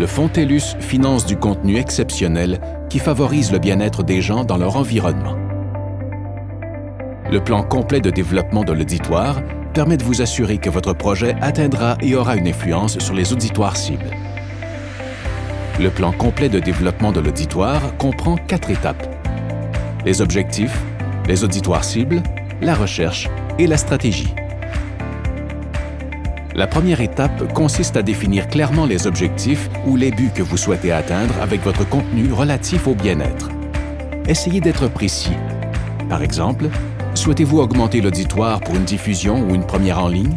le Fonds TELUS finance du contenu exceptionnel qui favorise le bien-être des gens dans leur environnement. Le plan complet de développement de l'auditoire permet de vous assurer que votre projet atteindra et aura une influence sur les auditoires cibles. Le plan complet de développement de l'auditoire comprend 4 étapes: les objectifs, les auditoires cibles, la recherche et la stratégie. La première étape consiste à définir clairement les objectifs ou les buts que vous souhaitez atteindre avec votre contenu relatif au bien-être. Essayez d'être précis. Par exemple, souhaitez-vous augmenter l'auditoire pour une diffusion ou une première en ligne?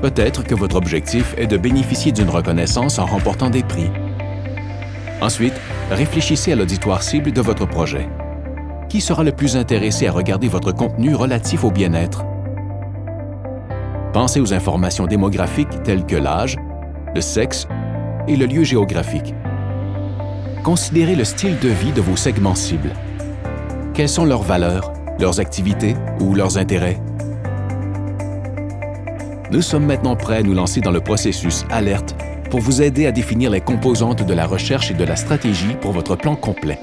Peut-être que votre objectif est de bénéficier d'une reconnaissance en remportant des prix. Ensuite, réfléchissez à l'auditoire cible de votre projet. Qui sera le plus intéressé à regarder votre contenu relatif au bien-être? Pensez aux informations démographiques telles que l'âge, le sexe et le lieu géographique. Considérez le style de vie de vos segments cibles. Quelles sont leurs valeurs, leurs activités ou leurs intérêts? Nous sommes maintenant prêts à nous lancer dans le processus Alerte pour vous aider à définir les composantes de la recherche et de la stratégie pour votre plan complet.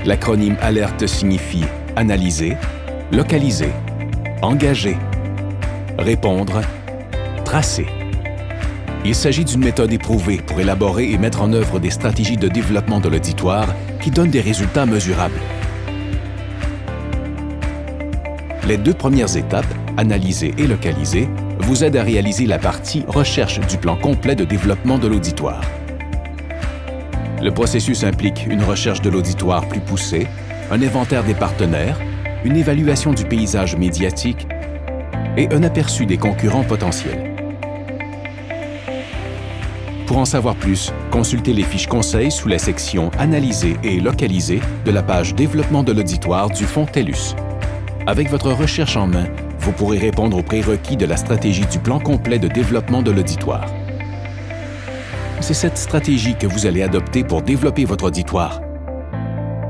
L'acronyme Alerte signifie analyser, localiser, engager, répondre, tracer. Il s'agit d'une méthode éprouvée pour élaborer et mettre en œuvre des stratégies de développement de l'auditoire qui donnent des résultats mesurables. Les 2 premières étapes, analyser et localiser, vous aident à réaliser la partie recherche du plan complet de développement de l'auditoire. Le processus implique une recherche de l'auditoire plus poussée, un inventaire des partenaires, une évaluation du paysage médiatique et un aperçu des concurrents potentiels. Pour en savoir plus, consultez les fiches conseils sous la section Analyser et localiser de la page Développement de l'auditoire du Fonds TELUS. Avec votre recherche en main, vous pourrez répondre aux prérequis de la stratégie du plan complet de développement de l'auditoire. C'est cette stratégie que vous allez adopter pour développer votre auditoire.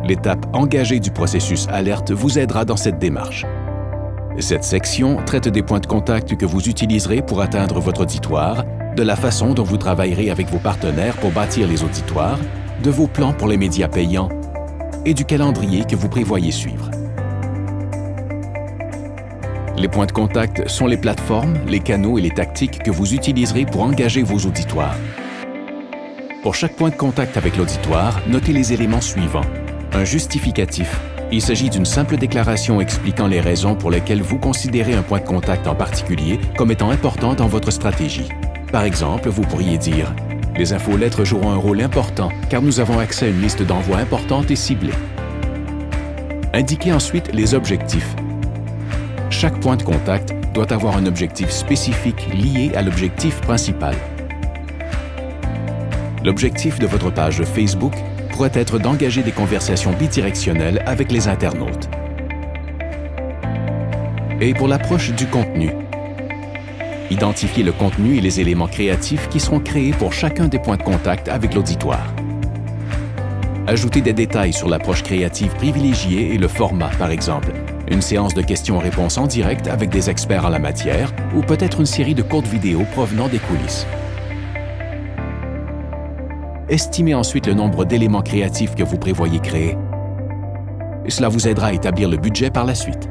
L'étape engagée du processus Alerte vous aidera dans cette démarche. Cette section traite des points de contact que vous utiliserez pour atteindre votre auditoire, de la façon dont vous travaillerez avec vos partenaires pour bâtir les auditoires, de vos plans pour les médias payants et du calendrier que vous prévoyez suivre. Les points de contact sont les plateformes, les canaux et les tactiques que vous utiliserez pour engager vos auditoires. Pour chaque point de contact avec l'auditoire, notez les éléments suivants. Un justificatif. Il s'agit d'une simple déclaration expliquant les raisons pour lesquelles vous considérez un point de contact en particulier comme étant important dans votre stratégie. Par exemple, vous pourriez dire « Les infolettres joueront un rôle important car nous avons accès à une liste d'envois importante et ciblée. » Indiquez ensuite les objectifs. Chaque point de contact doit avoir un objectif spécifique lié à l'objectif principal. L'objectif de votre page Facebook pourrait être d'engager des conversations bidirectionnelles avec les internautes. Et pour l'approche du contenu, identifiez le contenu et les éléments créatifs qui seront créés pour chacun des points de contact avec l'auditoire. Ajoutez des détails sur l'approche créative privilégiée et le format, par exemple. Une séance de questions-réponses en direct avec des experts en la matière ou peut-être une série de courtes vidéos provenant des coulisses. Estimez ensuite le nombre d'éléments créatifs que vous prévoyez créer. Cela vous aidera à établir le budget par la suite.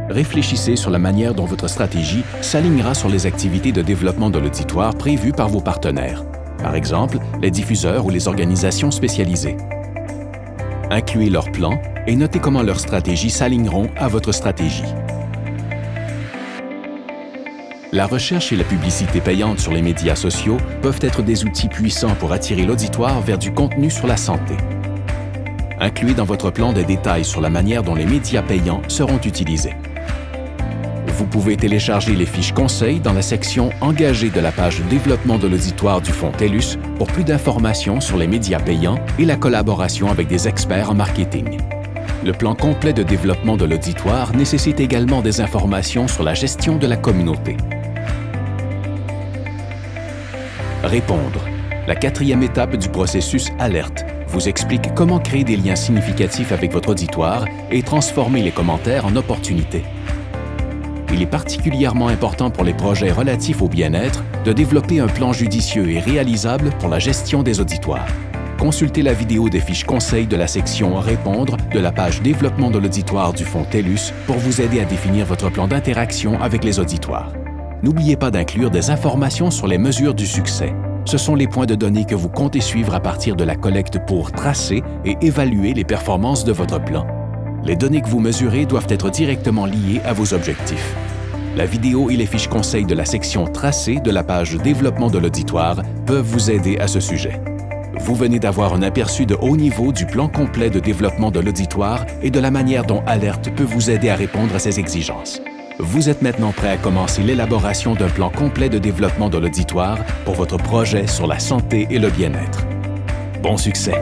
Réfléchissez sur la manière dont votre stratégie s'alignera sur les activités de développement de l'auditoire prévues par vos partenaires, par exemple les diffuseurs ou les organisations spécialisées. Incluez leurs plans et notez comment leurs stratégies s'aligneront à votre stratégie. La recherche et la publicité payante sur les médias sociaux peuvent être des outils puissants pour attirer l'auditoire vers du contenu sur la santé. Incluez dans votre plan des détails sur la manière dont les médias payants seront utilisés. Vous pouvez télécharger les fiches conseils dans la section Engagés de la page Développement de l'auditoire du Fonds TELUS pour plus d'informations sur les médias payants et la collaboration avec des experts en marketing. Le plan complet de développement de l'auditoire nécessite également des informations sur la gestion de la communauté. Répondre. La 4e étape du processus Alerte vous explique comment créer des liens significatifs avec votre auditoire et transformer les commentaires en opportunités. il est particulièrement important pour les projets relatifs au bien-être de développer un plan judicieux et réalisable pour la gestion des auditoires. Consultez la vidéo des fiches conseils de la section Répondre de la page Développement de l'auditoire du Fonds TELUS pour vous aider à définir votre plan d'interaction avec les auditoires. N'oubliez pas d'inclure des informations sur les mesures du succès. Ce sont les points de données que vous comptez suivre à partir de la collecte pour tracer et évaluer les performances de votre plan. Les données que vous mesurez doivent être directement liées à vos objectifs. La vidéo et les fiches conseils de la section Tracé de la page Développement de l'auditoire peuvent vous aider à ce sujet. Vous venez d'avoir un aperçu de haut niveau du plan complet de développement de l'auditoire et de la manière dont Alerte peut vous aider à répondre à ces exigences. Vous êtes maintenant prêt à commencer l'élaboration d'un plan complet de développement de l'auditoire pour votre projet sur la santé et le bien-être. Bon succès!